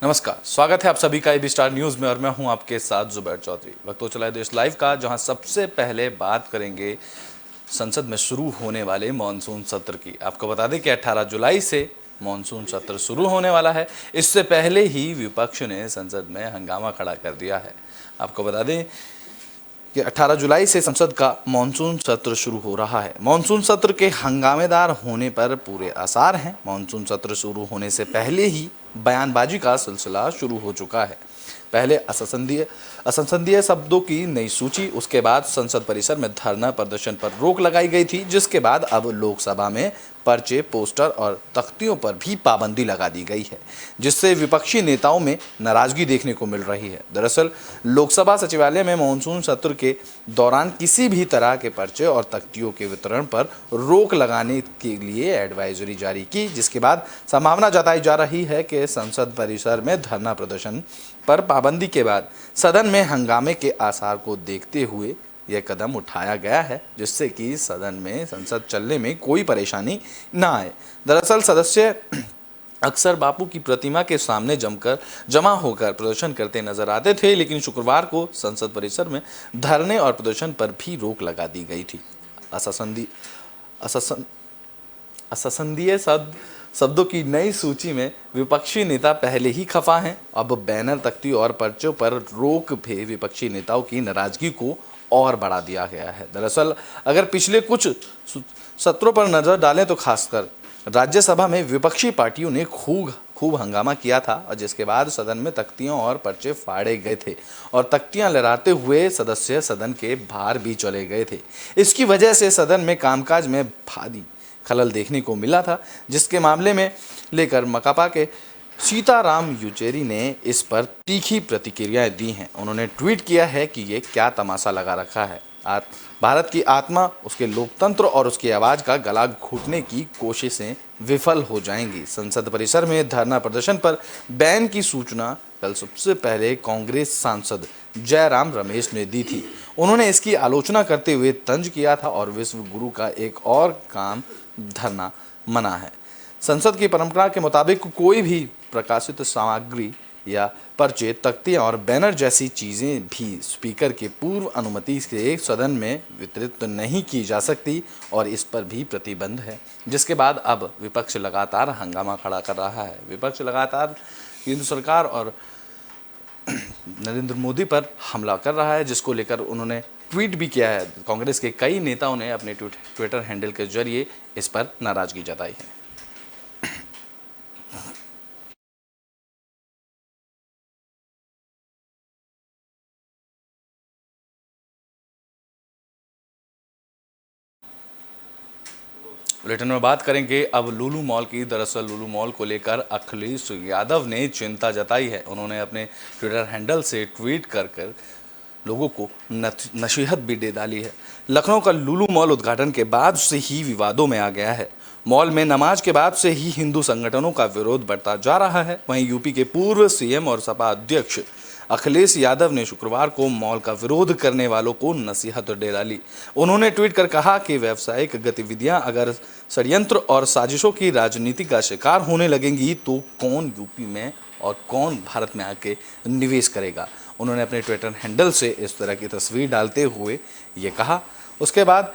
नमस्कार, स्वागत है आप सभी का एबी स्टार न्यूज में और मैं हूं आपके साथ जुबैर चौधरी। वक्त हो चला है देश लाइव का, जहां सबसे पहले बात करेंगे संसद में शुरू होने वाले मानसून सत्र की। आपको बता दें कि 18 जुलाई से मानसून सत्र शुरू होने वाला है। इससे पहले ही विपक्ष ने संसद में हंगामा खड़ा कर दिया है। आपको बता दें कि 18 जुलाई से संसद का मानसून सत्र शुरू हो रहा है। मानसून सत्र के हंगामेदार होने पर पूरे आसार हैं। मानसून सत्र शुरू होने से पहले ही बयानबाजी का सिलसिला शुरू हो चुका है। पहले असंसदीय शब्दों की नई सूची, उसके बाद संसद परिसर में धरना प्रदर्शन पर रोक लगाई गई थी, जिसके बाद अब लोकसभा में पर्चे, पोस्टर और तख्तियों पर भी पाबंदी लगा दी गई है, जिससे विपक्षी नेताओं में नाराजगी देखने को मिल रही है। दरअसल लोकसभा सचिवालय में मानसून सत्र के दौरान किसी भी तरह के पर्चे और तख्तियों के वितरण पर रोक लगाने के लिए एडवाइजरी जारी की, जिसके बाद संभावना जताई जा रही है कि संसद परिसर में धरना प्रदर्शन पर पाबंदी के बाद सदन में हंगामे के आसार को देखते हुए यह कदम उठाया गया है, जिससे कि सदन में संसद चलने में कोई परेशानी ना आए। दरअसल सदस्य अक्सर बापू की प्रतिमा के सामने जमा होकर प्रदर्शन करते नजर आते थे, लेकिन शुक्रवार को संसद परिसर में धरने और प्रदर्शन पर भी रोक लगा दी गई थी। असंसदीय शब्दों की नई सूची में विपक्षी नेता पहले ही खफा हैं। अब बैनर, तख्ती और पर्चों पर रोक भी विपक्षी नेताओं की नाराजगी को और बढ़ा दिया गया है। दरअसल अगर पिछले कुछ सत्रों पर नजर डालें तो खासकर राज्यसभा में विपक्षी पार्टियों ने खूब हंगामा किया था, और जिसके बाद सदन में तख्तियां और पर्चे फाड़े गए थे और तख्तियां लहराते हुए सदस्य सदन के बाहर भी चले गए थे। इसकी वजह से सदन में कामकाज में भारी खलल देखने को मिला था, जिसके मामले में लेकर मकापा के सीताराम येचुरी ने इस पर तीखी प्रतिक्रियाएं दी हैं। उन्होंने ट्वीट किया है कि ये क्या तमाशा लगा रखा है। भारत की आत्मा, उसके लोकतंत्र और उसकी आवाज़ का गला घोटने की कोशिशें विफल हो जाएंगी। संसद परिसर में धरना प्रदर्शन पर बैन की सूचना कल सबसे पहले कांग्रेस सांसद जयराम रमेश ने दी थी। उन्होंने इसकी आलोचना करते हुए तंज किया था और विश्व गुरु का एक और काम धरना मना है। संसद की परंपरा के मुताबिक कोई भी प्रकाशित सामग्री या पर्चे, तख्तियां और बैनर जैसी चीज़ें भी स्पीकर के पूर्व अनुमति से सदन में वितरित नहीं की जा सकती, और इस पर भी प्रतिबंध है, जिसके बाद अब विपक्ष लगातार हंगामा खड़ा कर रहा है। विपक्ष लगातार केंद्र सरकार और नरेंद्र मोदी पर हमला कर रहा है, जिसको लेकर उन्होंने ट्वीट भी किया है। कांग्रेस के कई नेताओं ने अपने ट्विटर हैंडल के जरिए इस पर नाराजगी जताई है। बुलेटिन में बात करेंगे अब लुलु मॉल की। दरअसल लुलु मॉल को लेकर अखिलेश यादव ने चिंता जताई है। उन्होंने अपने ट्विटर हैंडल से ट्वीट कर लोगों को नसीहत भी दे डाली है। लखनऊ का लुलु मॉल उद्घाटन के बाद से ही विवादों में आ गया है। मॉल में नमाज के बाद से ही हिंदू संगठनों का विरोध बढ़ता जा रहा है। वहीं यूपी के पूर्व सीएम और सपा अध्यक्ष अखिलेश यादव ने शुक्रवार को मॉल का विरोध करने वालों को नसीहत दे डाली। उन्होंने ट्वीट कर कहा कि व्यावसायिक गतिविधियां अगर षड्यंत्र और साजिशों की राजनीति का शिकार होने लगेंगी तो कौन यूपी में और कौन भारत में आके निवेश करेगा। उन्होंने अपने ट्विटर हैंडल से इस तरह की तस्वीर डालते हुए ये कहा। उसके बाद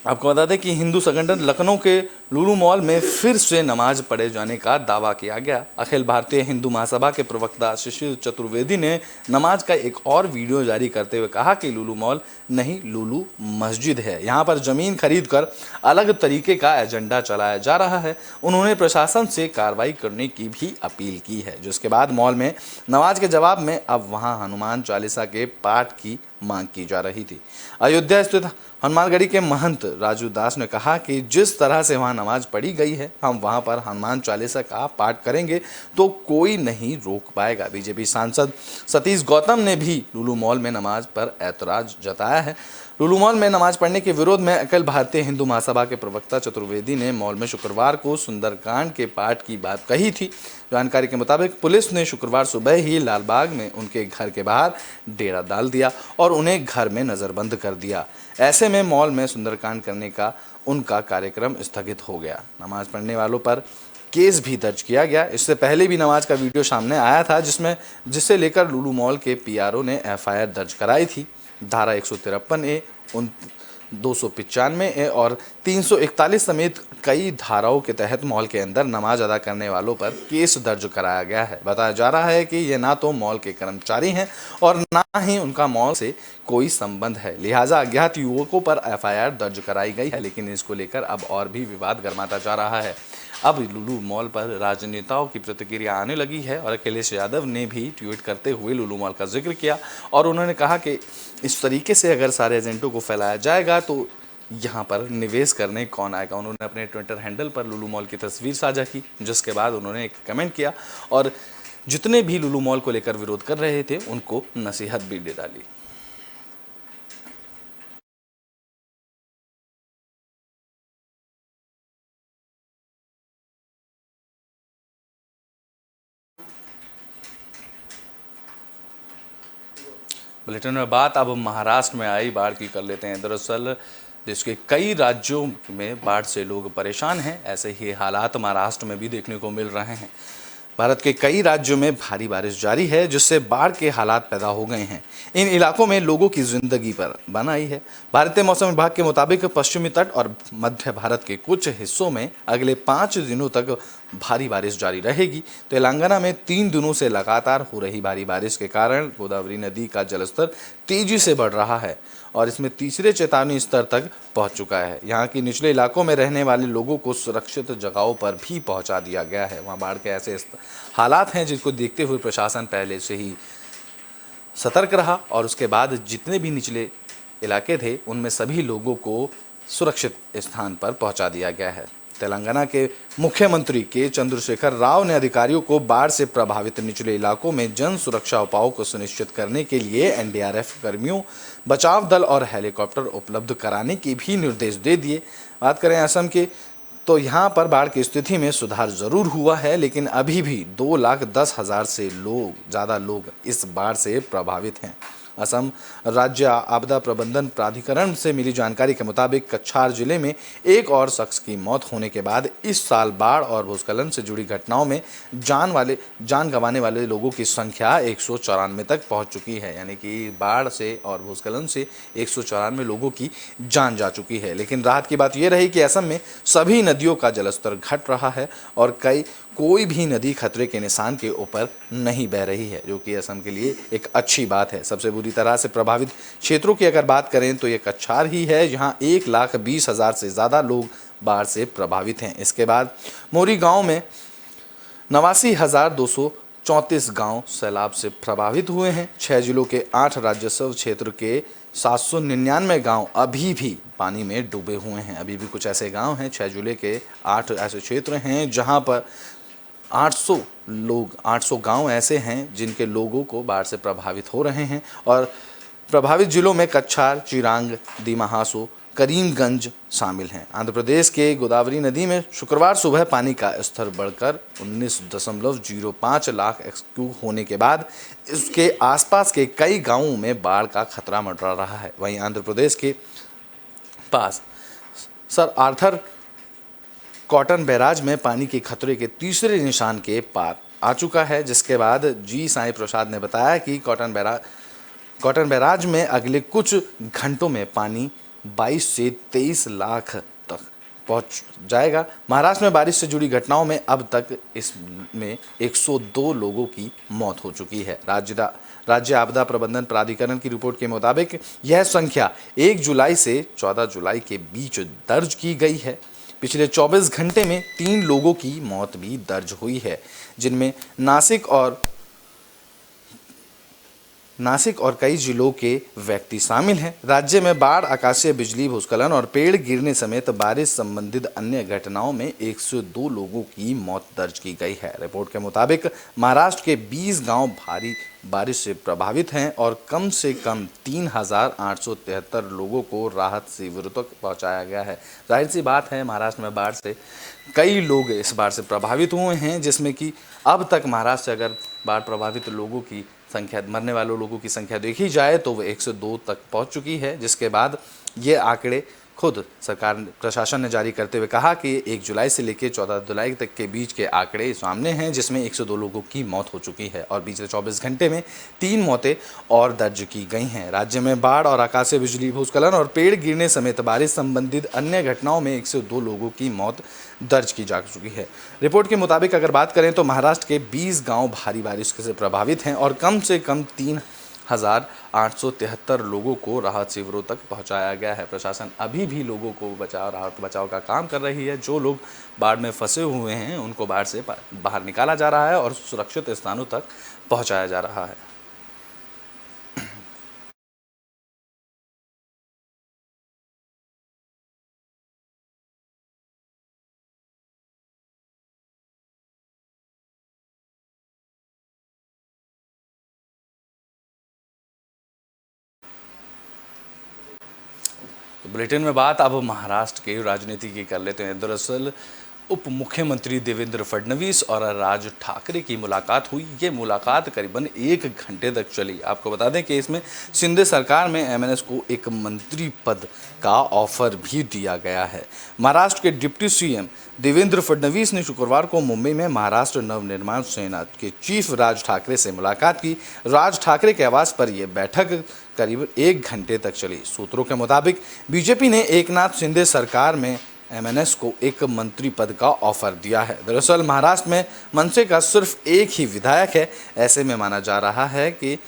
आपको बता दें कि हिंदू संगठन लखनऊ के लुलु मॉल में फिर से नमाज पढ़े जाने का दावा किया गया। अखिल भारतीय हिंदू महासभा के प्रवक्ता शिशिर चतुर्वेदी ने नमाज का एक और वीडियो जारी करते हुए कहा कि लुलु मॉल नहीं, लुलु मस्जिद है। यहाँ पर जमीन खरीद कर अलग तरीके का एजेंडा चलाया जा रहा है। उन्होंने प्रशासन से कार्रवाई करने की भी अपील की है। जिसके बाद मॉल में नमाज के जवाब में अब वहाँ हनुमान चालीसा के पाठ की मांग की जा रही थी। अयोध्या स्थित हनुमानगढ़ी के महंत राजू दास ने कहा कि जिस तरह से वहां नमाज पढ़ी गई है, हम वहां पर हनुमान चालीसा का पाठ करेंगे तो कोई नहीं रोक पाएगा। बीजेपी सांसद सतीश गौतम ने भी लुलु मॉल में नमाज पर ऐतराज जताया है। लुलु मॉल में नमाज पढ़ने के विरोध में अखिल भारतीय हिंदू महासभा के प्रवक्ता चतुर्वेदी ने मॉल में शुक्रवार को सुंदरकांड के पाठ की बात कही थी। जानकारी के मुताबिक पुलिस ने शुक्रवार सुबह ही लालबाग में उनके घर के बाहर डेरा डाल दिया और उन्हें घर में नज़रबंद कर दिया। ऐसे में मॉल में सुंदरकांड करने का उनका कार्यक्रम स्थगित हो गया। नमाज पढ़ने वालों पर केस भी दर्ज किया गया। इससे पहले भी नमाज का वीडियो सामने आया था जिसे लेकर लुलु मॉल के पीआरओ ने एफआईआर दर्ज कराई थी। धारा 153A, 295A और 341 समेत कई धाराओं के तहत मॉल के अंदर नमाज अदा करने वालों पर केस दर्ज कराया गया है। बताया जा रहा है कि ये ना तो मॉल के कर्मचारी हैं और ना ही उनका मॉल से कोई संबंध है, लिहाजा अज्ञात युवकों पर एफआईआर दर्ज कराई गई है। लेकिन इसको लेकर अब और भी विवाद गर्माता जा रहा है। अब लुलु मॉल पर राजनेताओं की प्रतिक्रिया आने लगी है और अखिलेश यादव ने भी ट्वीट करते हुए लुलु मॉल का जिक्र किया और उन्होंने कहा कि इस तरीके से अगर सारे एजेंटों को फैलाया जाएगा तो यहाँ पर निवेश करने कौन आएगा। उन्होंने अपने ट्विटर हैंडल पर लुलु मॉल की तस्वीर साझा की, जिसके बाद उन्होंने एक कमेंट किया और जितने भी लुलु मॉल को लेकर विरोध कर रहे थे उनको नसीहत भी दे डाली। बुलेटिन में बात अब महाराष्ट्र में आई बाढ़ की कर लेते हैं। दरअसल देश के कई राज्यों में बाढ़ से लोग परेशान हैं। ऐसे ही हालात महाराष्ट्र में भी देखने को मिल रहे हैं। भारत के कई राज्यों में भारी बारिश जारी है, जिससे बाढ़ के हालात पैदा हो गए हैं। इन इलाकों में लोगों की जिंदगी पर बन आई है। भारतीय मौसम विभाग के मुताबिक पश्चिमी तट और मध्य भारत के कुछ हिस्सों में अगले 5 दिनों तक भारी बारिश जारी रहेगी। तेलंगाना में 3 दिनों से लगातार हो रही भारी बारिश के कारण गोदावरी नदी का जलस्तर तेजी से बढ़ रहा है और इसमें तीसरे चेतावनी स्तर तक पहुंच चुका है। यहाँ की निचले इलाकों में रहने वाले लोगों को सुरक्षित जगहों पर भी पहुंचा दिया गया है। वहाँ बाढ़ के ऐसे हालात हैं जिनको देखते हुए प्रशासन पहले से ही सतर्क रहा और उसके बाद जितने भी निचले इलाके थे उनमें सभी लोगों को सुरक्षित स्थान पर पहुंचा दिया गया है। तेलंगाना के मुख्यमंत्री के चंद्रशेखर राव ने अधिकारियों को बाढ़ से प्रभावित निचले इलाकों में जन सुरक्षा उपायों को सुनिश्चित करने के लिए एनडीआरएफ कर्मियों, बचाव दल और हेलीकॉप्टर उपलब्ध कराने के भी निर्देश दे दिए। बात करें असम के तो यहाँ पर बाढ़ की स्थिति में सुधार जरूर हुआ है, लेकिन अभी भी 2,10,000 से ज़्यादा लोग इस बाढ़ से प्रभावित हैं। असम राज्य आपदा प्रबंधन प्राधिकरण से मिली जानकारी के मुताबिक कछार जिले में एक और शख्स की मौत होने के बाद इस साल बाढ़ और भूस्खलन से जुड़ी घटनाओं में जान गंवाने वाले लोगों की संख्या 194 तक पहुंच चुकी है। यानी कि बाढ़ से और भूस्खलन से 194 लोगों की जान जा चुकी है। लेकिन राहत की बात यह रही कि असम में सभी नदियों का जलस्तर घट रहा है और कोई भी नदी खतरे के निशान के ऊपर नहीं बह रही है, जो कि असम के लिए एक अच्छी बात है। सबसे बुरी तरह से प्रभावित क्षेत्रों की अगर बात करें तो ये कछार ही है, जहां 1,20,000 से ज़्यादा लोग बाढ़ से प्रभावित हैं। इसके बाद मोरी गांव में 89,234 गांव सैलाब से प्रभावित हुए हैं। 6 जिलों के 8 राजस्व क्षेत्र के 799 गांव अभी भी पानी में डूबे हुए हैं। अभी भी कुछ ऐसे गांव हैं, 6 जिले के 8 ऐसे क्षेत्र हैं जहां पर 800 गांव ऐसे हैं जिनके लोगों को बाढ़ से प्रभावित हो रहे हैं। और प्रभावित जिलों में कच्छार, चिरांग, दीमा हासो, करीमगंज शामिल हैं। आंध्र प्रदेश के गोदावरी नदी में शुक्रवार सुबह पानी का स्तर बढ़कर 19.05 लाख क्यूसेक होने के बाद इसके आसपास के कई गांवों में बाढ़ का खतरा मंडरा रहा है। वहीं आंध्र प्रदेश के पास सर आर्थर कॉटन बैराज में पानी के खतरे के तीसरे निशान के पार आ चुका है, जिसके बाद जी साईं प्रसाद ने बताया कि कॉटन बैराज में अगले कुछ घंटों में पानी 22 से 23 लाख तक पहुंच जाएगा। महाराष्ट्र में बारिश से जुड़ी घटनाओं में अब तक इसमें 102 लोगों की मौत हो चुकी है। राज्य आपदा प्रबंधन प्राधिकरण की रिपोर्ट के मुताबिक यह संख्या 1 जुलाई से 14 जुलाई के बीच दर्ज की गई है। पिछले 24 घंटे में 3 लोगों की मौत भी दर्ज हुई है, जिनमें नासिक और कई जिलों के व्यक्ति शामिल हैं। राज्य में बाढ़, आकाशीय बिजली, भूस्खलन और पेड़ गिरने समेत बारिश संबंधित अन्य घटनाओं में 102 लोगों की मौत दर्ज की गई है। रिपोर्ट के मुताबिक महाराष्ट्र के 20 गांव भारी बारिश से प्रभावित हैं और कम से कम 3,873 लोगों को राहत शिविरों तक पहुंचाया गया है। जाहिर सी बात है, महाराष्ट्र में बाढ़ से कई लोग इस बाढ़ से प्रभावित हुए हैं, जिसमें कि अब तक महाराष्ट्र से अगर बाढ़ प्रभावित लोगों की संख्या, मरने वाले लोगों की संख्या देखी जाए तो वो 102 तक पहुंच चुकी है, जिसके बाद ये आंकड़े खुद सरकार प्रशासन ने जारी करते हुए कहा कि 1 जुलाई से लेकर 14 जुलाई तक के बीच के आंकड़े सामने हैं, जिसमें 102 लोगों की मौत हो चुकी है और पिछले 24 घंटे में 3 मौतें और दर्ज की गई हैं। राज्य में बाढ़ और आकाशीय बिजली, भूस्खलन और पेड़ गिरने समेत बारिश संबंधित अन्य घटनाओं में 102 लोगों की मौत दर्ज की जा चुकी है। रिपोर्ट के मुताबिक अगर बात करें तो महाराष्ट्र के 20 गाँव भारी बारिश से प्रभावित हैं और कम से कम 3,873 लोगों को राहत शिविरों तक पहुंचाया गया है। प्रशासन अभी भी लोगों को राहत बचाव का काम कर रही है। जो लोग बाढ़ में फंसे हुए हैं उनको बाढ़ से बाहर निकाला जा रहा है और सुरक्षित स्थानों तक पहुंचाया जा रहा है। तो बुलेटिन में बात अब महाराष्ट्र के राजनीति की कर लेते हैं। दरअसल उप मुख्यमंत्री देवेंद्र फडणवीस और राज ठाकरे की मुलाकात हुई। ये मुलाकात करीबन 1 घंटे तक चली। आपको बता दें कि इसमें शिंदे सरकार में एमएनएस को एक मंत्री पद का ऑफर भी दिया गया है। महाराष्ट्र के डिप्टी सीएम देवेंद्र फडणवीस ने शुक्रवार को मुंबई में महाराष्ट्र नवनिर्माण सेना के चीफ राज ठाकरे से मुलाकात की। राज ठाकरे के आवास पर यह बैठक करीब 1 घंटे तक चली। सूत्रों के मुताबिक बीजेपी ने एकनाथ शिंदे सरकार में एमएनएस को एक मंत्री पद का ऑफर दिया है। दरअसल महाराष्ट्र में मनसे का सिर्फ एक ही विधायक है। ऐसे में माना जा रहा है कि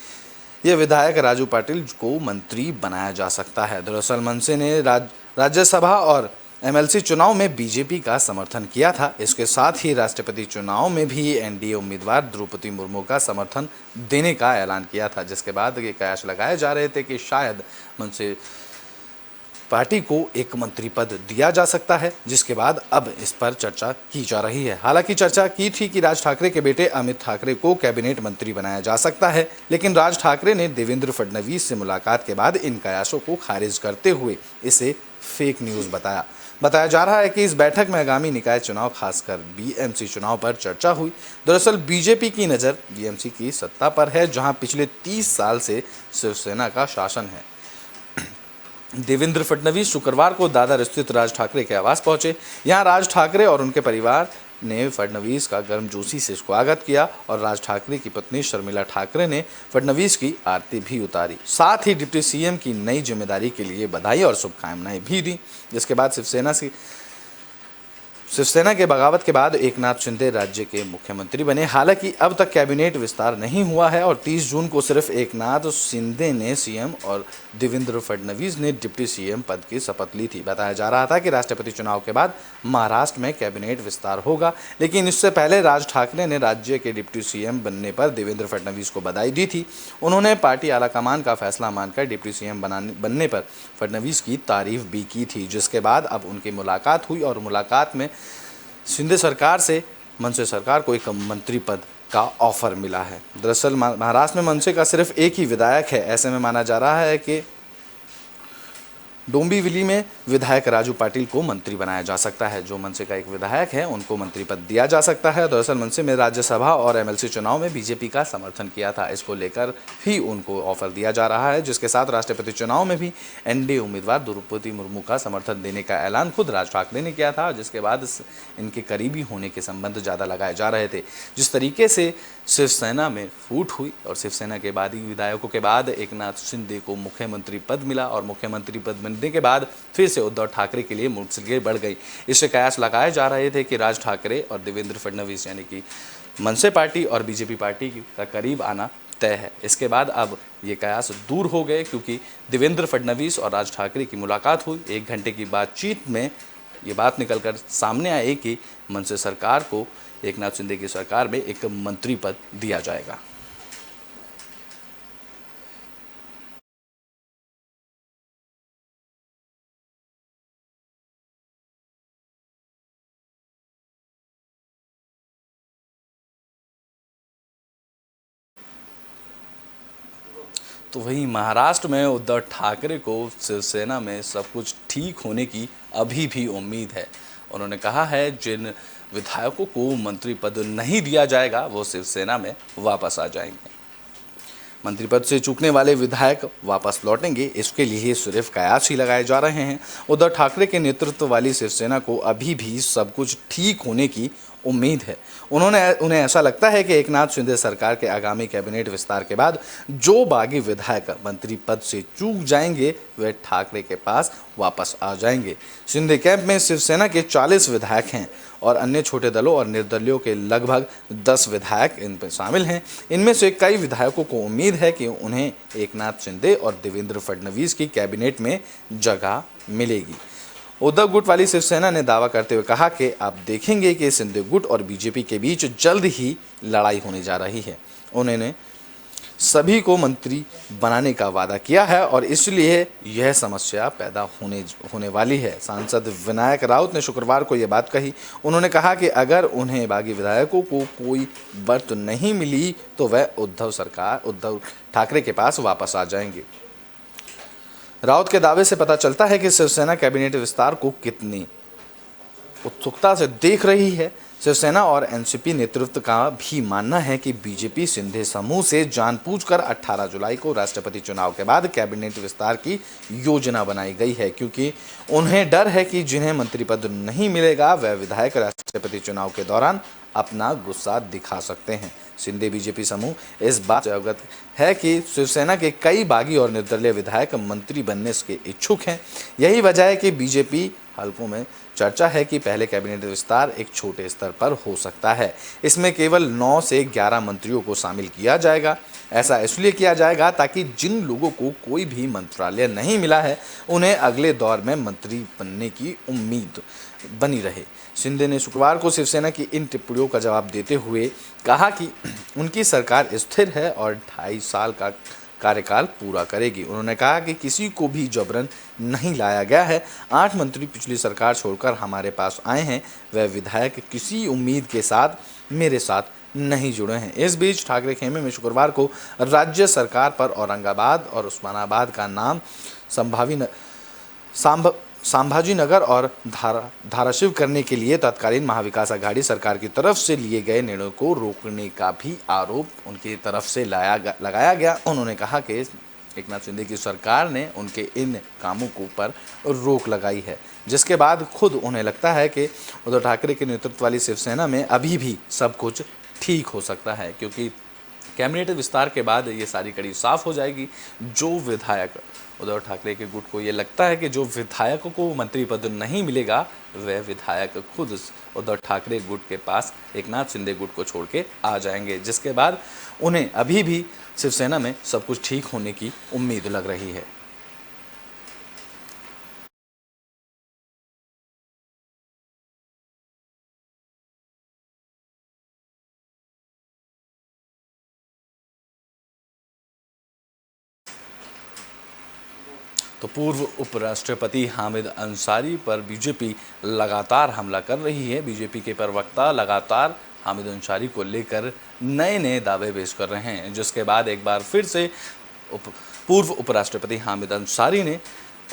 यह विधायक राजू पाटिल को मंत्री बनाया जा सकता है। दरअसल मनसे ने राज्यसभा और एमएलसी चुनाव में बीजेपी का समर्थन किया था। इसके साथ ही राष्ट्रपति चुनाव में भी एनडीए उम्मीदवार द्रौपदी मुर्मू का समर्थन देने का ऐलान किया था, जिसके बाद ये कयास लगाए जा रहे थे कि शायद मनसे पार्टी को एक मंत्री पद दिया जा सकता है, जिसके बाद अब इस पर चर्चा की जा रही है। हालांकि चर्चा की थी कि राज ठाकरे के बेटे अमित ठाकरे को कैबिनेट मंत्री बनाया जा सकता है, लेकिन राज ठाकरे ने देवेंद्र फडणवीस से मुलाकात के बाद इन कयासों को खारिज करते हुए इसे फेक न्यूज़ बताया। बताया जा रहा है कि इस बैठक में आगामी निकाय चुनाव, खासकर बीएमसी चुनाव पर चर्चा हुई। दरअसल बीजेपी की नज़र बीएमसी की सत्ता पर है, जहां पिछले 30 साल से शिवसेना का शासन है। देवेंद्र फडणवीस शुक्रवार को दादर स्थित राज ठाकरे के आवास पहुंचे। यहां राज ठाकरे और उनके परिवार ने फडणवीस का गर्मजोशी से स्वागत किया और राज ठाकरे की पत्नी शर्मिला ठाकरे ने फडणवीस की आरती भी उतारी। साथ ही डिप्टी सीएम की नई जिम्मेदारी के लिए बधाई और शुभकामनाएं भी दी। जिसके बाद शिवसेना के बगावत के बाद एकनाथ शिंदे राज्य के मुख्यमंत्री बने। हालांकि अब तक कैबिनेट विस्तार नहीं हुआ है और 30 जून को सिर्फ एकनाथ शिंदे ने सीएम और देवेंद्र फडणवीस ने डिप्टी सीएम पद की शपथ ली थी। बताया जा रहा था कि राष्ट्रपति चुनाव के बाद महाराष्ट्र में कैबिनेट विस्तार होगा, लेकिन इससे पहले राज ठाकरे ने राज्य के डिप्टी सीएम बनने पर देवेंद्र फडणवीस को बधाई दी थी। उन्होंने पार्टी आलाकमान का फैसला मानकर डिप्टी सीएम बनने पर फडणवीस की तारीफ भी की थी, जिसके बाद अब उनकी मुलाकात हुई और मुलाकात में शिंदे सरकार से मनसे सरकार को एक मंत्री पद का ऑफर मिला है। दरअसल महाराष्ट्र में मनसे का सिर्फ एक ही विधायक है। ऐसे में माना जा रहा है कि डोंबिवली में विधायक राजू पाटिल को मंत्री बनाया जा सकता है। जो मनसे का एक विधायक है उनको मंत्री पद दिया जा सकता है। दरअसल मनसे में राज्यसभा और एमएलसी चुनाव में बीजेपी का समर्थन किया था। इसको लेकर ही उनको ऑफर दिया जा रहा है, जिसके साथ राष्ट्रपति चुनाव में भी एनडीए उम्मीदवार द्रौपदी मुर्मू का समर्थन देने का ऐलान खुद राज ठाकरे ने किया था, जिसके बाद इनके करीबी होने के संबंध ज़्यादा लगाए जा रहे थे। जिस तरीके से शिवसेना में फूट हुई और शिवसेना के बाद ही विधायकों के बाद एकनाथ शिंदे को मुख्यमंत्री पद मिला और मुख्यमंत्री पद मिलने के बाद फिर से उद्धव ठाकरे के लिए मुश्किलें बढ़ गई। इससे कयास लगाए जा रहे थे कि राज ठाकरे और देवेंद्र फडणवीस यानी कि मनसे पार्टी और बीजेपी पार्टी का करीब आना तय है। इसके बाद अब ये कयास दूर हो गए, क्योंकि देवेंद्र फडणवीस और राज ठाकरे की मुलाकात हुई। 1 घंटे की बातचीत में ये बात निकलकर सामने आई कि मनसे सरकार को एकनाथ शिंदे की सरकार में एक मंत्री पद दिया जाएगा। तो वहीं महाराष्ट्र में उद्धव ठाकरे को शिवसेना में सब कुछ ठीक होने की अभी भी उम्मीद है। उन्होंने कहा है जिन विधायकों को मंत्री पद नहीं दिया जाएगा वो शिवसेना में वापस आ जाएंगे। मंत्री पद से चूकने वाले विधायक वापस लौटेंगे, इसके लिए सिर्फ कयास ही लगाए जा रहे हैं। उद्धव ठाकरे के नेतृत्व वाली शिवसेना को अभी भी सब कुछ ठीक होने की उम्मीद है। उन्हें ऐसा लगता है कि एकनाथ शिंदे सरकार के आगामी कैबिनेट विस्तार के बाद जो बागी विधायक मंत्री पद से चूक जाएंगे वे ठाकरे के पास वापस आ जाएंगे। शिंदे कैंप में शिवसेना के 40 विधायक हैं और अन्य छोटे दलों और निर्दलियों के लगभग 10 विधायक इनमें शामिल हैं। इनमें से कई विधायकों को उम्मीद है कि उन्हें एकनाथ शिंदे और देवेंद्र फडणवीस की कैबिनेट में जगह मिलेगी। उद्धव गुट वाली शिवसेना ने दावा करते हुए कहा कि आप देखेंगे कि शिंदे गुट और बीजेपी के बीच जल्द ही लड़ाई होने जा रही है। उन्होंने सभी को मंत्री बनाने का वादा किया है और इसलिए यह समस्या पैदा होने वाली है। सांसद विनायक राउत ने शुक्रवार को यह बात कही। उन्होंने कहा कि अगर उन्हें बागी विधायकों को कोई बढ़त नहीं मिली तो वह उद्धव ठाकरे के पास वापस आ जाएंगे। राउत के दावे से पता चलता है कि शिवसेना कैबिनेट विस्तार को कितनी उत्सुकता से देख रही है। शिवसेना और एनसीपी नेतृत्व का भी मानना है कि बीजेपी शिंदे समूह से जानबूझकर 18 जुलाई को राष्ट्रपति चुनाव के बाद कैबिनेट विस्तार की योजना बनाई गई है, क्योंकि उन्हें डर है कि जिन्हें मंत्री पद नहीं मिलेगा वह विधायक राष्ट्रपति चुनाव के दौरान अपना गुस्सा दिखा सकते हैं। शिंदे बीजेपी समूह इस बात से अवगत है कि शिवसेना के कई बागी और निर्दलीय विधायक मंत्री बनने के इच्छुक हैं। यही वजह है कि बीजेपी हलकों में चर्चा है कि पहले कैबिनेट विस्तार एक छोटे स्तर पर हो सकता है। इसमें केवल 9 से 11 मंत्रियों को शामिल किया जाएगा। ऐसा इसलिए किया जाएगा ताकि जिन लोगों को कोई भी मंत्रालय नहीं मिला है उन्हें अगले दौर में मंत्री बनने की उम्मीद बनी रहे। शिंदे ने शुक्रवार को शिवसेना की इन टिप्पणियों का जवाब देते हुए कहा कि उनकी सरकार स्थिर है और 2.5 साल का कार्यकाल पूरा करेगी। उन्होंने कहा कि किसी को भी जबरन नहीं लाया गया है। 8 मंत्री पिछली सरकार छोड़कर हमारे पास आए हैं। वह विधायक किसी उम्मीद के साथ मेरे साथ नहीं जुड़े हैं। इस बीच ठाकरे खेमे में शुक्रवार को राज्य सरकार पर औरंगाबाद और उस्मानाबाद का नाम संभाजी नगर और धाराशिव करने के लिए तत्कालीन महाविकास आघाड़ी सरकार की तरफ से लिए गए निर्णय को रोकने का भी आरोप उनकी तरफ से लगाया गया। उन्होंने कहा कि एकनाथ शिंदे की सरकार ने उनके इन कामों को पर रोक लगाई है, जिसके बाद खुद उन्हें लगता है कि उद्धव ठाकरे के नेतृत्व वाली शिवसेना में अभी भी सब कुछ ठीक हो सकता है, क्योंकि कैबिनेट विस्तार के बाद ये सारी कड़ी साफ हो जाएगी। जो विधायक उद्धव ठाकरे के गुट को ये लगता है कि जो विधायकों को मंत्री पद नहीं मिलेगा वह विधायक खुद उद्धव ठाकरे गुट के पास एकनाथ शिंदे गुट को छोड़ के आ जाएंगे, जिसके बाद उन्हें अभी भी शिवसेना में सब कुछ ठीक होने की उम्मीद लग रही है। तो पूर्व उपराष्ट्रपति हामिद अंसारी पर बीजेपी लगातार हमला कर रही है। बीजेपी के प्रवक्ता लगातार हामिद अंसारी को लेकर नए दावे पेश कर रहे हैं, जिसके बाद एक बार फिर से पूर्व उपराष्ट्रपति हामिद अंसारी ने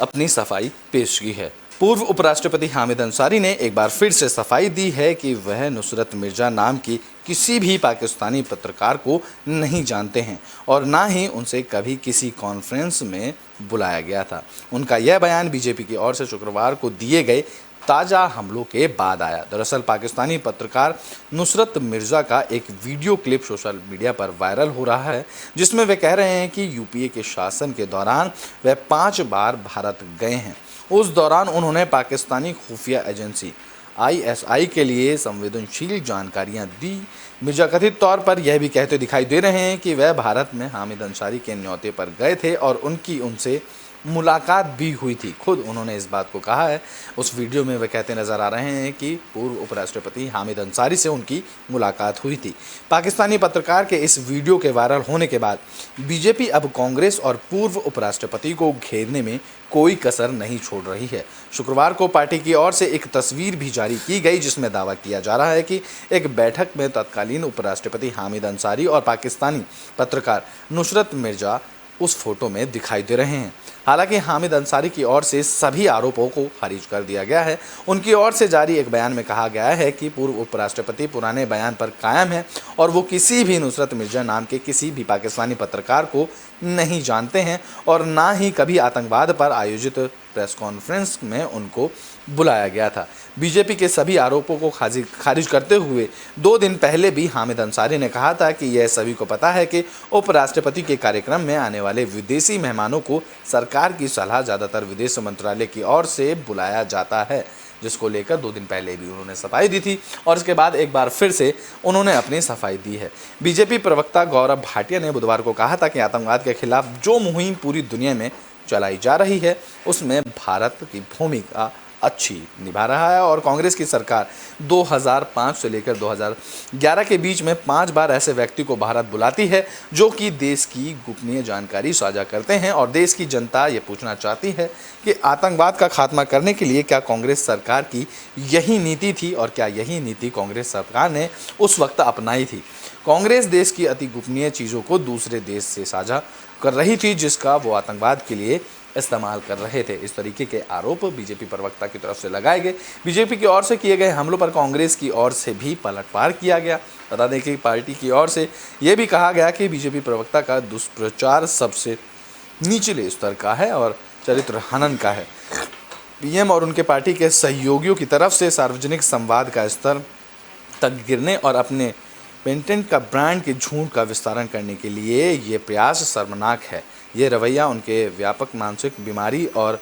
अपनी सफाई पेश की है। पूर्व उपराष्ट्रपति हामिद अंसारी ने एक बार फिर से सफाई दी है कि वह नुसरत मिर्जा नाम की किसी भी पाकिस्तानी पत्रकार को नहीं जानते हैं और ना ही उनसे कभी किसी कॉन्फ्रेंस में बुलाया गया था। उनका यह बयान बीजेपी की ओर से शुक्रवार को दिए गए ताज़ा हमलों के बाद आया। दरअसल पाकिस्तानी पत्रकार नुसरत मिर्ज़ा का एक वीडियो क्लिप सोशल मीडिया पर वायरल हो रहा है, जिसमें वे कह रहे हैं कि यूपीए के शासन के दौरान वह 5 बार भारत गए हैं। उस दौरान उन्होंने पाकिस्तानी खुफिया एजेंसी ISI के लिए संवेदनशील जानकारियां दी। मिर्जा कथित तौर पर यह भी कहते दिखाई दे रहे हैं कि वह भारत में हामिद अंसारी के न्योते पर गए थे और उनकी उनसे मुलाकात भी हुई थी। खुद उन्होंने इस बात को कहा है। उस वीडियो में वे कहते नजर आ रहे हैं कि पूर्व उपराष्ट्रपति हामिद अंसारी से उनकी मुलाकात हुई थी। पाकिस्तानी पत्रकार के इस वीडियो के वायरल होने के बाद बीजेपी अब कांग्रेस और पूर्व उपराष्ट्रपति को घेरने में कोई कसर नहीं छोड़ रही है। शुक्रवार को पार्टी की ओर से एक तस्वीर भी जारी की गई, जिसमें दावा किया जा रहा है कि एक बैठक में तत्कालीन उपराष्ट्रपति हामिद अंसारी और पाकिस्तानी पत्रकार नुसरत मिर्जा उस फोटो में दिखाई दे रहे हैं। हालांकि हामिद अंसारी की ओर से सभी आरोपों को खारिज कर दिया गया है। उनकी ओर से जारी एक बयान में कहा गया है कि पूर्व उपराष्ट्रपति पुराने बयान पर कायम है और वो किसी भी नुसरत मिर्जा नाम के किसी भी पाकिस्तानी पत्रकार को नहीं जानते हैं और ना ही कभी आतंकवाद पर आयोजित प्रेस कॉन्फ्रेंस में उनको बुलाया गया था। बीजेपी के सभी आरोपों को खारिज करते हुए 2 दिन पहले भी हामिद अंसारी ने कहा था कि यह सभी को पता है कि उपराष्ट्रपति के कार्यक्रम में आने वाले विदेशी मेहमानों को सरकार की सलाह ज़्यादातर विदेश मंत्रालय की ओर से बुलाया जाता है, जिसको लेकर 2 दिन पहले भी उन्होंने सफाई दी थी और इसके बाद एक बार फिर से उन्होंने अपनी सफाई दी है। बीजेपी प्रवक्ता गौरव भाटिया ने बुधवार को कहा था कि आतंकवाद के खिलाफ जो मुहिम पूरी दुनिया में चलाई जा रही है उसमें भारत की भूमिका अच्छी निभा रहा है और कांग्रेस की सरकार 2005 से लेकर 2011 के बीच में 5 बार ऐसे व्यक्ति को भारत बुलाती है जो कि देश की गोपनीय जानकारी साझा करते हैं और देश की जनता ये पूछना चाहती है कि आतंकवाद का खात्मा करने के लिए क्या कांग्रेस सरकार की यही नीति थी और क्या यही नीति कांग्रेस सरकार ने उस वक्त अपनाई थी। कांग्रेस देश की अति गोपनीय चीज़ों को दूसरे देश से साझा कर रही थी जिसका वो आतंकवाद के लिए इस्तेमाल कर रहे थे। इस तरीके के आरोप बीजेपी प्रवक्ता की तरफ से लगाए गए। बीजेपी की ओर से किए गए हमलों पर कांग्रेस की ओर से भी पलटवार किया गया। बता दें कि पार्टी की ओर से यह भी कहा गया कि बीजेपी प्रवक्ता का दुष्प्रचार सबसे निचले स्तर का है और चरित्र हनन का है। पीएम और उनके पार्टी के सहयोगियों की तरफ से सार्वजनिक संवाद का स्तर तक गिरने और अपने पेटेंट का ब्रांड के झूठ का विस्तारण करने के लिए ये प्रयास शर्मनाक है। ये रवैया उनके व्यापक मानसिक बीमारी और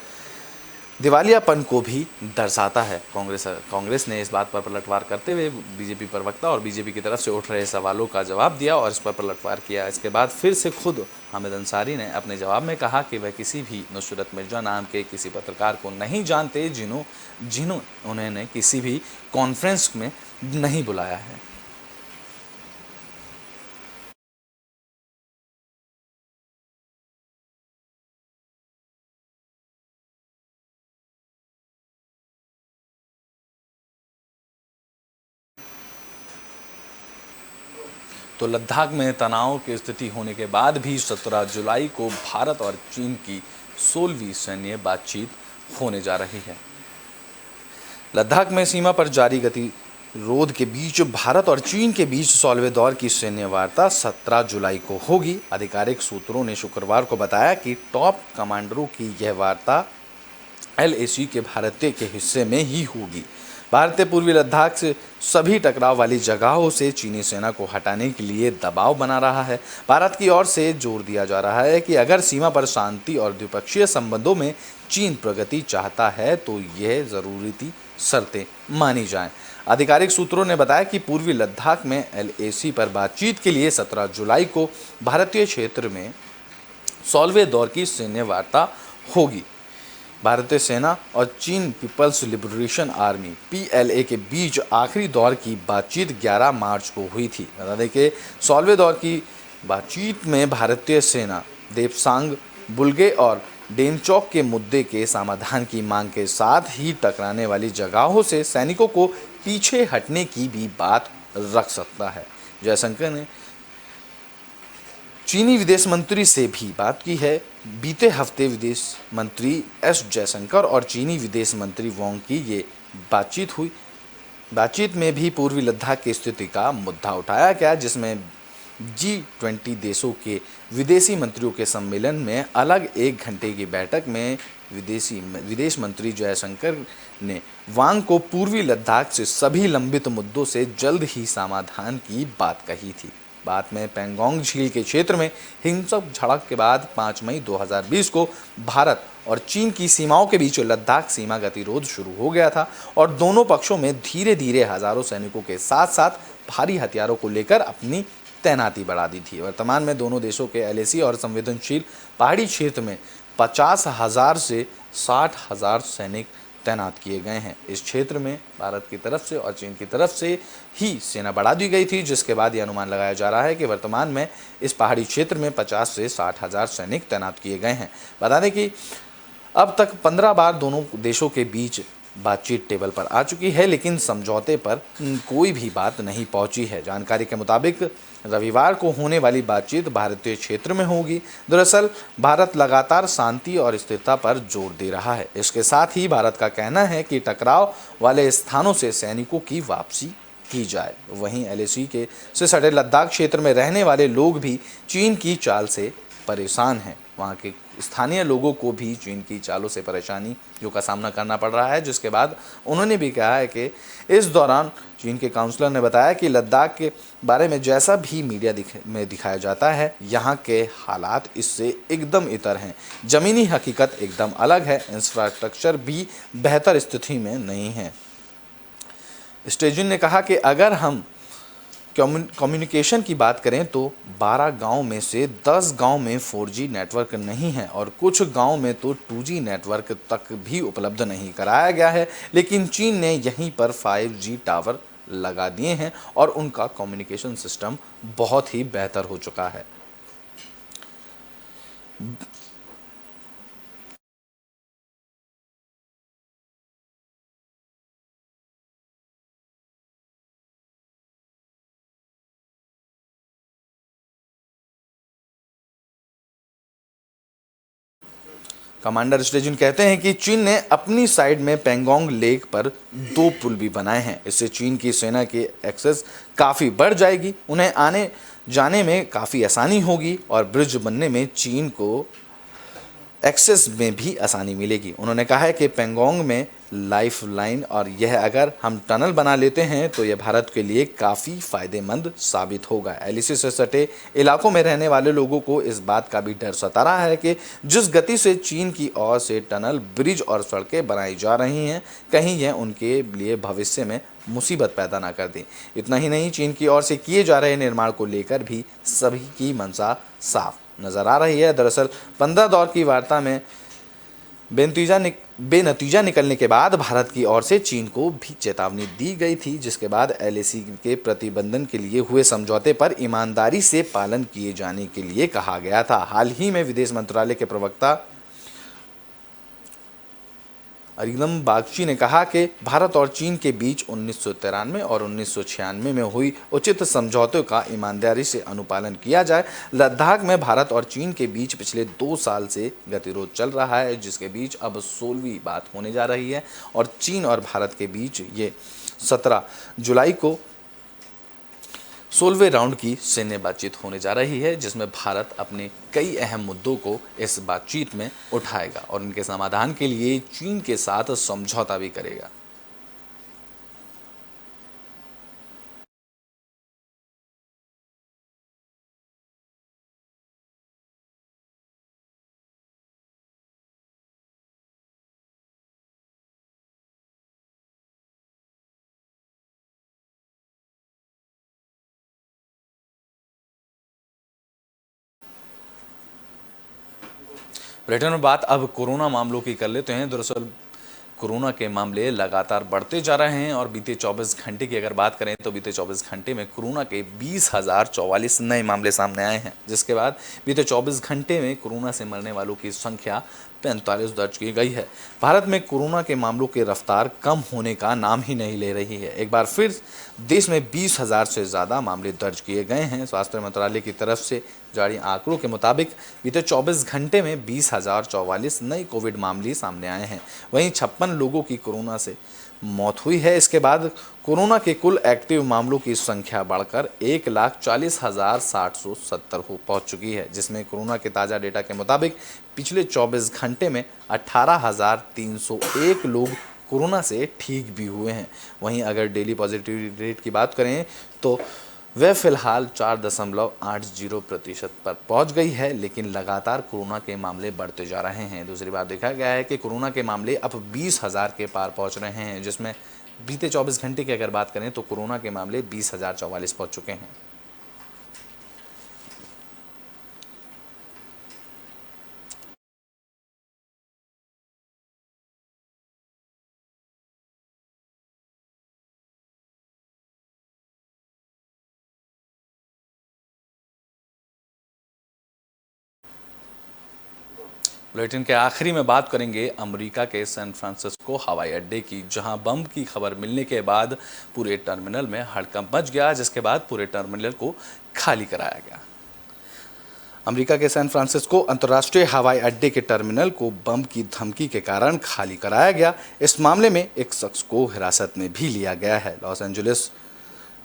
दिवालियापन को भी दर्शाता है। कांग्रेस ने इस बात पर पलटवार करते हुए बीजेपी प्रवक्ता और बीजेपी की तरफ से उठ रहे सवालों का जवाब दिया और इस पर पलटवार किया। इसके बाद फिर से खुद हामिद अंसारी ने अपने जवाब में कहा कि वह किसी भी नुसरत मिर्जा नाम के किसी पत्रकार को नहीं जानते जिन्होंने उन्होंने किसी भी कॉन्फ्रेंस में नहीं बुलाया है। तो लद्दाख में तनाव की स्थिति होने के बाद भी 17 जुलाई को भारत और चीन की 16वीं सैन्य बातचीत होने जा रही है। लद्दाख में सीमा पर जारी गतिरोध के बीच भारत और चीन के बीच 16वें दौर की सैन्य वार्ता 17 जुलाई को होगी। आधिकारिक सूत्रों ने शुक्रवार को बताया कि टॉप कमांडरों की यह वार्ता LAC के भारतीय के हिस्से में ही होगी। भारतीय पूर्वी लद्दाख से सभी टकराव वाली जगहों से चीनी सेना को हटाने के लिए दबाव बना रहा है। भारत की ओर से जोर दिया जा रहा है कि अगर सीमा पर शांति और द्विपक्षीय संबंधों में चीन प्रगति चाहता है तो यह ज़रूरी शर्तें मानी जाएं। आधिकारिक सूत्रों ने बताया कि पूर्वी लद्दाख में LAC पर बातचीत के लिए 17 जुलाई को भारतीय क्षेत्र में 16वें दौर की सैन्य वार्ता होगी। भारतीय सेना और चीन पीपल्स लिबरेशन आर्मी PLA के बीच आखिरी दौर की बातचीत 11 मार्च को हुई थी। बता दें कि 16वें दौर की बातचीत में भारतीय सेना देपसांग, बुल्गे और डेमचौक के मुद्दे के समाधान की मांग के साथ ही टकराने वाली जगहों से सैनिकों को पीछे हटने की भी बात रख सकता है। जयशंकर ने चीनी विदेश मंत्री से भी बात की है। बीते हफ्ते विदेश मंत्री S जयशंकर और चीनी विदेश मंत्री वांग की ये बातचीत हुई। बातचीत में भी पूर्वी लद्दाख की स्थिति का मुद्दा उठाया गया, जिसमें G20 देशों के विदेशी मंत्रियों के सम्मेलन में अलग 1 घंटे की बैठक में विदेश मंत्री जयशंकर ने वांग को पूर्वी लद्दाख से सभी लंबित मुद्दों से जल्द ही समाधान की बात कही थी। बाद में पैंगोंग झील के क्षेत्र में हिंसक झड़प के बाद 5 मई 2020 को भारत और चीन की सीमाओं के बीच लद्दाख सीमा गतिरोध शुरू हो गया था और दोनों पक्षों में धीरे धीरे हजारों सैनिकों के साथ साथ भारी हथियारों को लेकर अपनी तैनाती बढ़ा दी थी। वर्तमान में दोनों देशों के LAC और संवेदनशील पहाड़ी क्षेत्र में 50,000 से 60,000 सैनिक तैनात किए गए हैं। इस क्षेत्र में भारत की तरफ से और चीन की तरफ से ही सेना बढ़ा दी गई थी, जिसके बाद यह अनुमान लगाया जा रहा है कि वर्तमान में इस पहाड़ी क्षेत्र में 50 से 60,000 सैनिक तैनात किए गए हैं। बता दें कि अब तक 15 बार दोनों देशों के बीच बातचीत टेबल पर आ चुकी है, लेकिन समझौते पर कोई भी बात नहीं पहुंची है। जानकारी के मुताबिक रविवार को होने वाली बातचीत भारतीय क्षेत्र में होगी। दरअसल भारत लगातार शांति और स्थिरता पर जोर दे रहा है। इसके साथ ही भारत का कहना है कि टकराव वाले स्थानों से सैनिकों की वापसी की जाए। वहीं एलएसी के से सटे लद्दाख क्षेत्र में रहने वाले लोग भी चीन की चाल से परेशान हैं। वहाँ के स्थानीय लोगों को भी चीन की चालों से परेशानियों का सामना करना पड़ रहा है, जिसके बाद उन्होंने भी कहा है कि इस दौरान चीन के काउंसलर ने बताया कि लद्दाख के बारे में जैसा भी मीडिया में दिखाया जाता है, यहाँ के हालात इससे एकदम इतर हैं। ज़मीनी हकीकत एकदम अलग है, इंफ्रास्ट्रक्चर भी बेहतर स्थिति में नहीं है। स्टेजिन ने कहा कि अगर हम कम्युनिकेशन की बात करें तो 12 गांव में से 10 गांव में 4G नेटवर्क नहीं है और कुछ गांव में तो 2G नेटवर्क तक भी उपलब्ध नहीं कराया गया है। लेकिन चीन ने यहीं पर 5G टावर लगा दिए हैं और उनका कम्युनिकेशन सिस्टम बहुत ही बेहतर हो चुका है। कमांडर स्टेजिन कहते हैं कि चीन ने अपनी साइड में पेंगोंग लेक पर 2 पुल भी बनाए हैं। इससे चीन की सेना की एक्सेस काफ़ी बढ़ जाएगी, उन्हें आने जाने में काफ़ी आसानी होगी और ब्रिज बनने में चीन को एक्सेस में भी आसानी मिलेगी। उन्होंने कहा है कि पेंगोंग में लाइफ लाइन और यह अगर हम टनल बना लेते हैं तो यह भारत के लिए काफ़ी फ़ायदेमंद साबित होगा। एलएसी से सटे इलाकों में रहने वाले लोगों को इस बात का भी डर सता रहा है कि जिस गति से चीन की ओर से टनल, ब्रिज और सड़कें बनाई जा रही हैं, कहीं यह उनके लिए भविष्य में मुसीबत पैदा ना कर दे। इतना ही नहीं, चीन की ओर से किए जा रहे निर्माण को लेकर भी सभी की मंशा साफ नजर आ रही है। दरअसल 15 दौर की वार्ता में बेनतीजा निकलने के बाद भारत की ओर से चीन को भी चेतावनी दी गई थी, जिसके बाद एलएसी के प्रतिबंधन के लिए हुए समझौते पर ईमानदारी से पालन किए जाने के लिए कहा गया था। हाल ही में विदेश मंत्रालय के प्रवक्ता अरिंदम बागची ने कहा कि भारत और चीन के बीच 1993 और 1996 में हुई उचित समझौतों का ईमानदारी से अनुपालन किया जाए। लद्दाख में भारत और चीन के बीच पिछले 2 साल से गतिरोध चल रहा है, जिसके बीच अब 16वीं बात होने जा रही है और चीन और भारत के बीच ये 17 जुलाई को 16वें राउंड की सैन्य बातचीत होने जा रही है, जिसमें भारत अपने कई अहम मुद्दों को इस बातचीत में उठाएगा और उनके समाधान के लिए चीन के साथ समझौता भी करेगा। ब्रिटेन में बात अब कोरोना मामलों की कर लेते हैं। दरअसल कोरोना के मामले लगातार बढ़ते जा रहे हैं और बीते 24 घंटे की अगर बात करें तो बीते 24 घंटे में कोरोना के 20,044 नए मामले सामने आए हैं, जिसके बाद बीते 24 घंटे में कोरोना से मरने वालों की संख्या 45 दर्ज की गई है। भारत में कोरोना के मामलों की रफ्तार कम होने का नाम ही नहीं ले रही है। एक बार फिर देश में 20,000 से ज़्यादा मामले दर्ज किए गए हैं। स्वास्थ्य मंत्रालय की तरफ से जारी आंकड़ों के मुताबिक बीते 24 घंटे में 20,044 नए कोविड मामले सामने आए हैं। वहीं 56 लोगों की कोरोना से मौत हुई है। इसके बाद कोरोना के कुल एक्टिव मामलों की संख्या बढ़कर 1,40,770 पहुंच चुकी है, जिसमें कोरोना के ताज़ा डेटा के मुताबिक पिछले 24 घंटे में 18,301 लोग कोरोना से ठीक भी हुए हैं। वहीं अगर डेली पॉजिटिविटी रेट की बात करें तो वह फिलहाल 4.80% पर पहुंच गई है, लेकिन लगातार कोरोना के मामले बढ़ते जा रहे हैं। दूसरी बात देखा गया है कि कोरोना के मामले अब 20,000 के पार पहुंच रहे हैं, जिसमें बीते 24 घंटे की अगर बात करें तो कोरोना के मामले 20,044 पहुंच चुके हैं। बुलेटिन के आखिरी में बात करेंगे अमेरिका के सैन फ्रांसिस्को हवाई अड्डे की, जहां बम की खबर मिलने के बाद पूरे टर्मिनल में हड़कंप मच गया, जिसके बाद पूरे टर्मिनल को खाली कराया गया। अमेरिका के सैन फ्रांसिस्को अंतर्राष्ट्रीय हवाई अड्डे के टर्मिनल को बम की धमकी के कारण खाली कराया गया। इस मामले में एक शख्स को हिरासत में भी लिया गया है। लॉस एंजलिस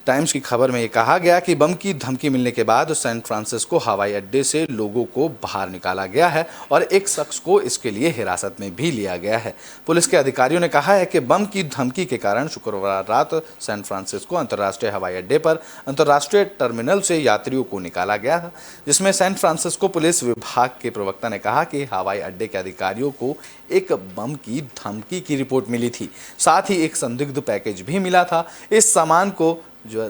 टाइम्स की खबर में ये कहा गया कि बम की धमकी मिलने के बाद सैन फ्रांसिस्को हवाई अड्डे से लोगों को बाहर निकाला गया है और एक शख्स को इसके लिए हिरासत में भी लिया गया है। पुलिस के अधिकारियों ने कहा है कि बम की धमकी के कारण शुक्रवार रात सैन फ्रांसिस्को अंतर्राष्ट्रीय हवाई अड्डे पर अंतर्राष्ट्रीय टर्मिनल से यात्रियों को निकाला गया था, जिसमें सैन फ्रांसिस्को पुलिस विभाग के प्रवक्ता ने कहा कि हवाई अड्डे के अधिकारियों को एक बम की धमकी की रिपोर्ट मिली थी। साथ ही एक संदिग्ध पैकेज भी मिला था। इस सामान को जो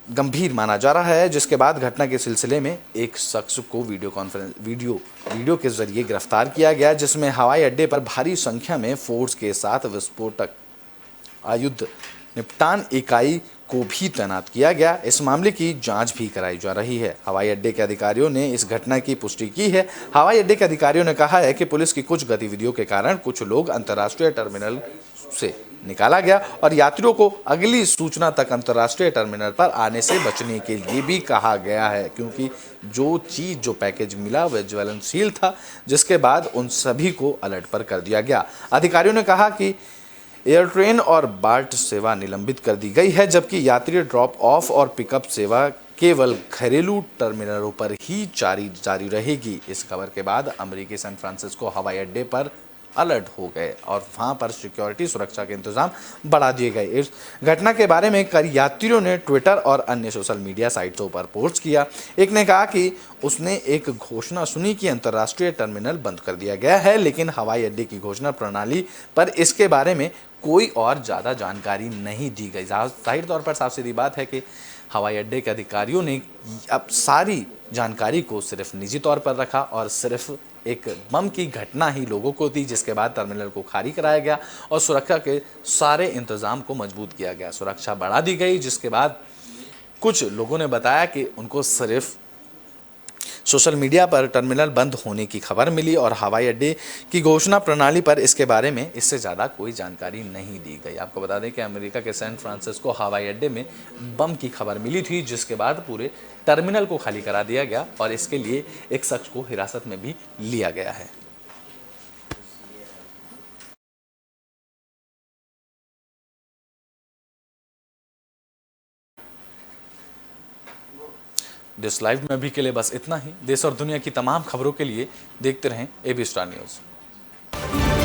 गंभीर माना जा रहा है, जिसके बाद घटना के सिलसिले में एक शख्स को वीडियो के जरिए गिरफ्तार किया गया, जिसमें हवाई अड्डे पर भारी संख्या में फोर्स के साथ विस्फोटक आयुध निपटान इकाई को भी तैनात किया गया। इस मामले की जांच भी कराई जा रही है। हवाई अड्डे के अधिकारियों ने इस घटना की पुष्टि की है। हवाई अड्डे के अधिकारियों ने कहा है कि पुलिस की कुछ गतिविधियों के कारण कुछ लोग अंतर्राष्ट्रीय टर्मिनल से निकाला गया और यात्रियों को अगली सूचना तक अंतर्राष्ट्रीय टर्मिनल पर आने से बचने के लिए भी कहा गया है, क्योंकि जो पैकेज मिला वह ज्वलनशील था, जिसके बाद उन सभी को अलर्ट पर कर दिया गया। अधिकारियों ने कहा कि एयर ट्रेन और बार्ट सेवा निलंबित कर दी गई है, जबकि यात्री ड्रॉप ऑफ और पिकअप सेवा केवल घरेलू टर्मिनलों पर ही जारी रहेगी। इस खबर के बाद अमेरिकी सैन फ्रांसिस्को हवाई अड्डे पर अलर्ट हो गए और वहां पर सिक्योरिटी सुरक्षा के इंतजाम बढ़ा दिए गए। इस घटना के बारे में कई यात्रियों ने ट्विटर और अन्य सोशल मीडिया साइटों पर पोस्ट किया। एक ने कहा कि उसने एक घोषणा सुनी कि अंतर्राष्ट्रीय टर्मिनल बंद कर दिया गया है, लेकिन हवाई अड्डे की घोषणा प्रणाली पर इसके बारे में कोई और ज़्यादा जानकारी नहीं दी गई। जाहिर तौर पर साफ सीधी बात है कि हवाई अड्डे के अधिकारियों ने अब सारी जानकारी को सिर्फ निजी तौर पर रखा और सिर्फ एक बम की घटना ही लोगों को दी, जिसके बाद टर्मिनल को खाली कराया गया और सुरक्षा के सारे इंतजाम को मजबूत किया गया, सुरक्षा बढ़ा दी गई। जिसके बाद कुछ लोगों ने बताया कि उनको सिर्फ सोशल मीडिया पर टर्मिनल बंद होने की खबर मिली और हवाई अड्डे की घोषणा प्रणाली पर इसके बारे में इससे ज़्यादा कोई जानकारी नहीं दी गई। आपको बता दें कि अमेरिका के सैन फ्रांसिस्को हवाई अड्डे में बम की खबर मिली थी, जिसके बाद पूरे टर्मिनल को खाली करा दिया गया और इसके लिए एक शख्स को हिरासत में भी लिया गया है। देश लाइव में अभी के लिए बस इतना ही। देश और दुनिया की तमाम खबरों के लिए देखते रहें एबी स्टार न्यूज़।